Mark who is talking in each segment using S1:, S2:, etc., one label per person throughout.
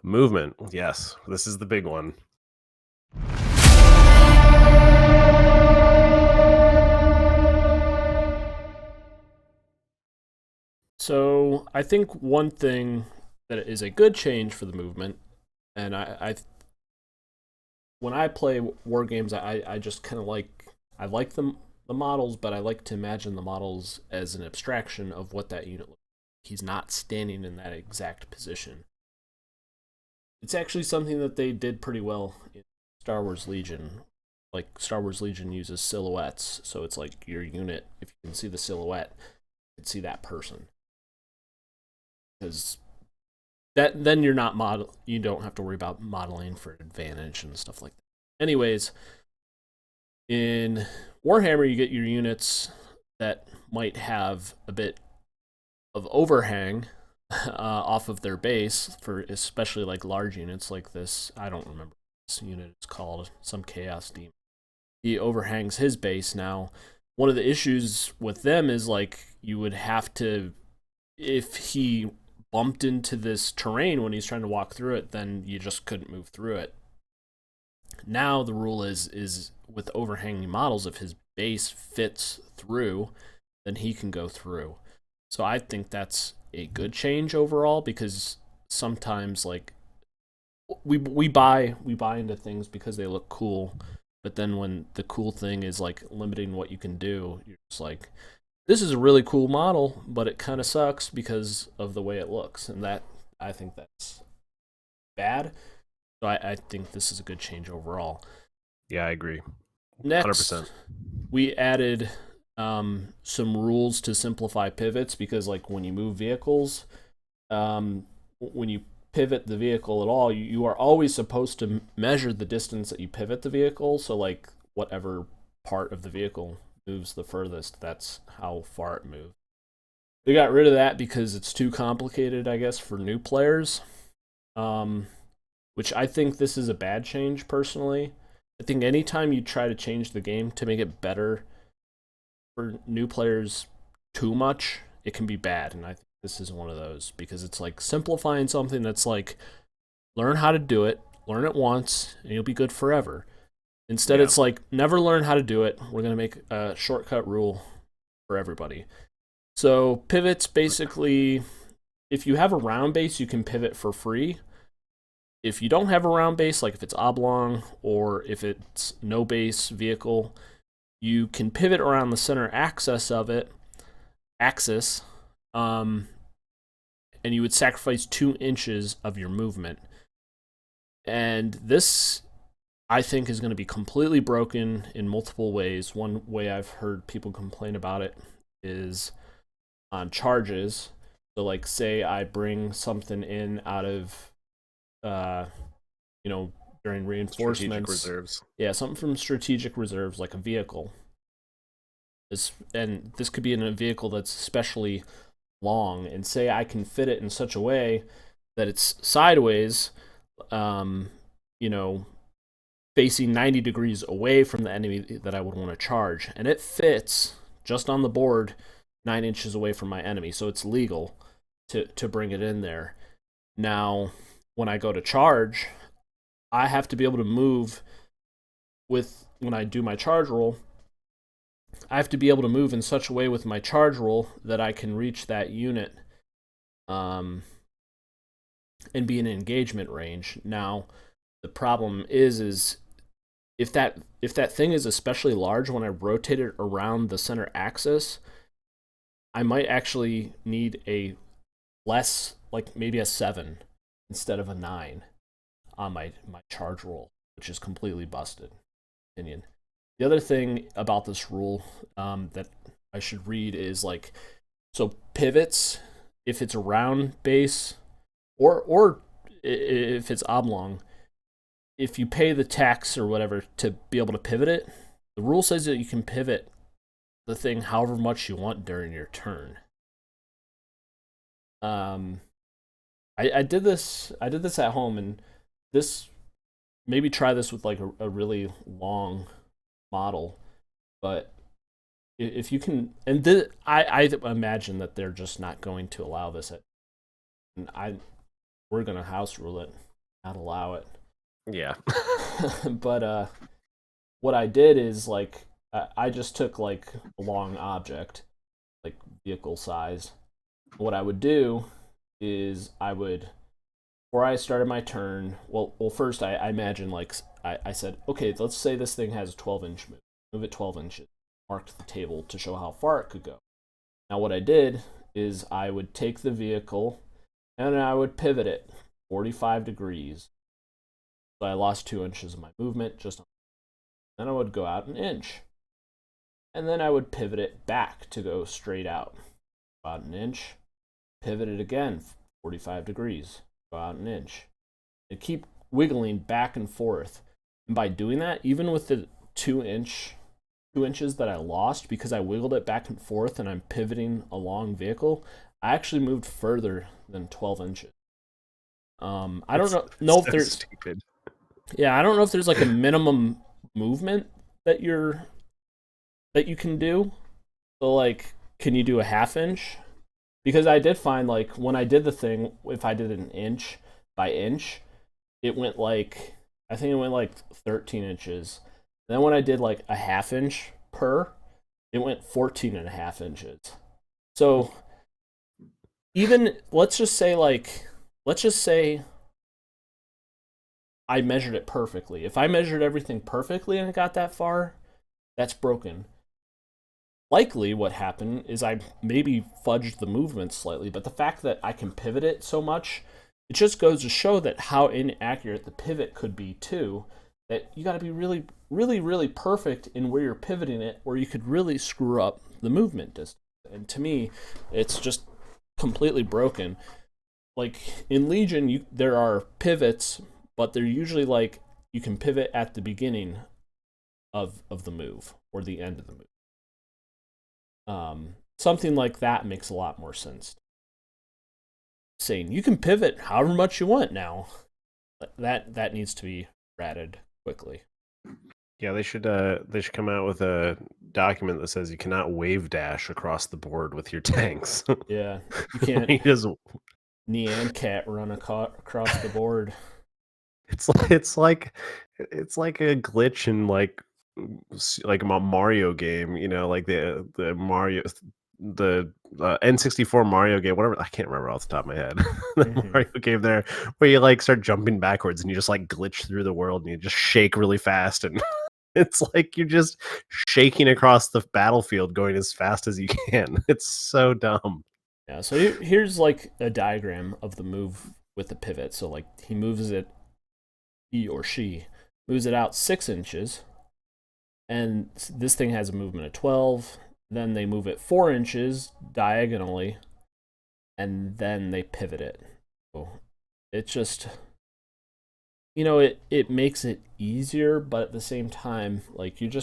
S1: Movement. Yes, this is the big one.
S2: So I think one thing that is a good change for the movement, and I when I play war games, I just kind of I like the models, but I like to imagine the models as an abstraction of what that unit looks like. He's not standing in that exact position. It's actually something that they did pretty well in Star Wars Legion. Like Star Wars Legion uses silhouettes, so it's like your unit. If you can see the silhouette, you can see that person. Because that then you're not model. You don't have to worry about modeling for advantage and stuff like that. Anyways, in Warhammer, you get your units that might have a bit of overhang off of their base for especially like large units like this. I don't remember what this unit is called. Some chaos demon. He overhangs his base now. One of the issues with them is like you would have to, if he bumped into this terrain when he's trying to walk through it, then you just couldn't move through it. Now the rule is with overhanging models, if his base fits through, then he can go through. So I think that's a good change overall because sometimes like we buy into things because they look cool, but then when the cool thing is like limiting what you can do, you're just like, this is a really cool model, but it kind of sucks because of the way it looks, and that I think that's bad. So I think this is a good change overall.
S1: Yeah, I agree.
S2: Next,
S1: 100%.
S2: we added some rules to simplify pivots because, like, when you move vehicles, when you pivot the vehicle at all, you are always supposed to measure the distance that you pivot the vehicle. So, like, whatever part of the vehicle moves the furthest, that's how far it moves. They got rid of that because it's too complicated, I guess, for new players. Um, which I think this is a bad change personally. I think anytime you try to change the game to make it better for new players too much, it can be bad. And I think this is one of those because it's like simplifying something that's like learn how to do it, learn it once, and you'll be good forever. Instead,
S1: Yeah.
S2: it's like never learn how to do it. We're going to make a shortcut rule for everybody. So, pivots basically, if you have a round base, you can pivot for free. If you don't have a round base, like if it's oblong or if it's no base vehicle, you can pivot around the center axis, um, and you would sacrifice 2 inches of your movement. And this, I think, is going to be completely broken in multiple ways. One way I've heard people complain about it is on charges. So, like, say I bring something in out of uh, you know, during
S1: Strategic
S2: reinforcements.
S1: reserves.
S2: Yeah, something from strategic reserves, like a vehicle. And this could be in a vehicle that's especially long. And say I can fit it in such a way that it's sideways, um, you know, facing 90 degrees away from the enemy that I would want to charge. And it fits just on the board 9 inches away from my enemy. So it's legal to bring it in there. Now, when I go to charge, I have to be able to move with when I do my charge roll. I have to be able to move in such a way with my charge roll that I can reach that unit um, and be in engagement range. Now, the problem is if that thing is especially large when I rotate it around the center axis, I might actually need a less, like maybe a 7 instead of a 9 on my charge roll, which is completely busted. Opinion. The other thing about this rule that I should read is like, so pivots, if it's a round base, or if it's oblong, if you pay the tax or whatever to be able to pivot it, the rule says that you can pivot the thing however much you want during your turn. Um, I did this. I did this at home, and this maybe try this with like a really long model, but if you can, and I imagine that they're just not going to allow this. And we're gonna house rule it. not allow it.
S1: Yeah.
S2: But what I did is like I just took like a long object, like vehicle size. What I would do is I would, before I started my turn, well, first I imagine like I said, okay, let's say this thing has a 12-inch move. Move it 12 inches. Marked the table to show how far it could go. Now what I did is I would take the vehicle and I would pivot it 45 degrees. So I lost 2 inches of my movement just on. Then I would go out an inch. And then I would pivot it back to go straight out. About an inch. Pivot it again 45 degrees. Go out an inch. And keep wiggling back and forth. And by doing that, even with the 2 inches that I lost because I wiggled it back and forth and I'm pivoting a long vehicle, I actually moved further than 12 inches. I don't know if
S1: so
S2: there's
S1: stupid.
S2: Yeah, I don't know if there's like a minimum movement that you can do. So like, can you do a half inch? Because I did find like when I did the thing, if I did an inch by inch, it went like I think it went like 13 inches. Then when I did like a half inch per, it went 14 and a half inches. So even let's just say I measured it perfectly. If I measured everything perfectly and it got that far, that's broken. Likely what happened is I maybe fudged the movement slightly, but the fact that I can pivot it so much, it just goes to show that how inaccurate the pivot could be too. That you got to be really, really, really perfect in where you're pivoting it, or you could really screw up the movement distance. And to me, it's just completely broken. Like in Legion, there are pivots, but they're usually like you can pivot at the beginning of the move or the end of the move. Something like that makes a lot more sense. Saying you can pivot however much you want now, that needs to be ratted quickly.
S1: Yeah, they should come out with a document that says you cannot wave dash across the board with your tanks.
S2: Yeah, you can't
S1: He just
S2: Nyan Cat run across the board.
S1: it's like a glitch in like a Mario game, like the Mario the N64 Mario game, whatever. I can't remember off the top of my head. The
S2: Mm-hmm.
S1: Mario game there where you like start jumping backwards and you just like glitch through the world and you just shake really fast and it's like you're just shaking across the battlefield going as fast as you can. It's so dumb.
S2: Yeah, so here's like a diagram of the move with the pivot. So like he or she moves it out 6 inches, and this thing has a movement of 12. Then they move it 4 inches diagonally, and then they pivot it. So it's just it makes it easier, but at the same time, like you're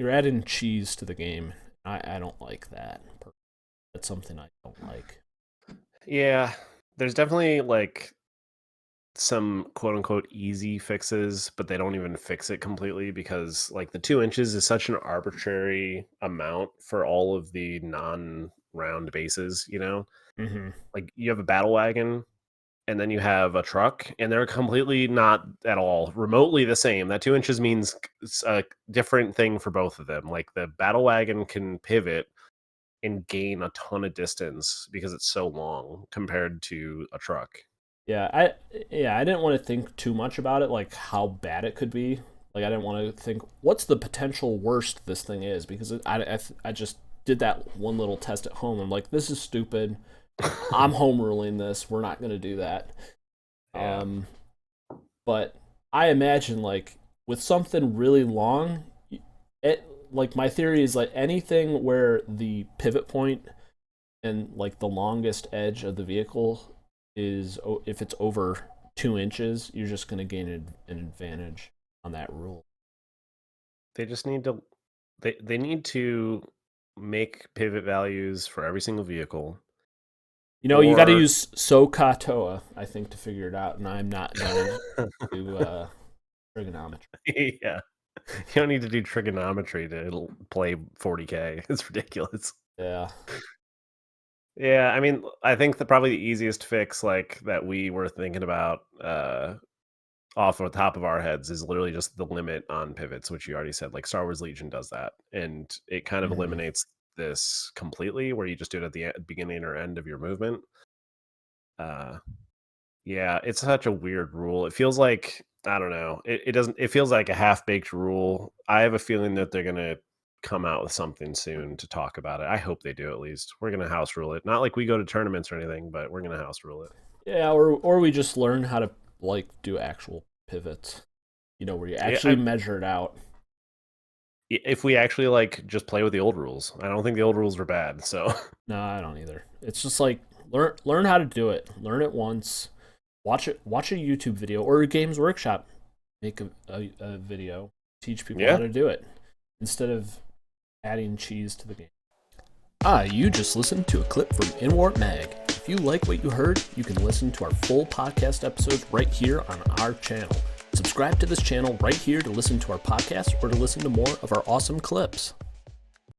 S2: adding cheese to the game. I don't like that. That's something I don't like.
S1: Yeah, there's definitely like some quote unquote easy fixes, but they don't even fix it completely because like the 2 inches is such an arbitrary amount for all of the non-round bases.
S2: Mm-hmm.
S1: Like you have a battle wagon and then you have a truck, and they're completely not at all remotely the same. That 2 inches means a different thing for both of them. Like the battle wagon can pivot and gain a ton of distance because it's so long compared to a truck.
S2: Yeah, I didn't want to think too much about it, like how bad it could be. Like I didn't want to think what's the potential worst this thing is because I just did that one little test at home. I'm like, this is stupid. I'm home ruling this. We're not gonna do that.
S1: Yeah.
S2: Um, but I imagine like with something really long, it like my theory is like anything where the pivot point and like the longest edge of the vehicle is if it's over 2 inches, you're just going to gain an advantage on that rule.
S1: They just need to they need to make pivot values for every single vehicle.
S2: You got to
S1: Or
S2: use SOHCAHTOA, I think, to figure it out, and I'm not going to do trigonometry.
S1: yeah. You don't need to do trigonometry to play 40K. It's ridiculous.
S2: Yeah.
S1: Yeah, I mean, I think probably the easiest fix like that we were thinking about off the top of our heads is literally just the limit on pivots, which you already said. Like Star Wars Legion does that, and it kind of
S2: Mhm.
S1: eliminates this completely, where you just do it at the beginning or end of your movement. Uh, yeah, it's such a weird rule. It feels like I don't know. It doesn't. It feels like a half baked rule. I have a feeling that they're gonna come out with something soon to talk about it. I hope they do at least. We're gonna house rule it. Not like we go to tournaments or anything, but we're gonna house rule it.
S2: Yeah, or we just learn how to like do actual pivots. Where you
S1: Yeah,
S2: actually measure it out.
S1: if we actually like just play with the old rules. I don't think the old rules were bad. So
S2: No, I don't either. It's just like learn how to do it. Learn it once. Watch a YouTube video or a Games Workshop. Make a video. Teach people how
S1: yeah.
S2: to do it instead of adding cheese to the game. You just listened to a clip from Inwarp Mag. If you like what you heard, you can listen to our full podcast episodes right here on our channel. Subscribe to this channel right here to listen to our podcast or to listen to more of our awesome clips.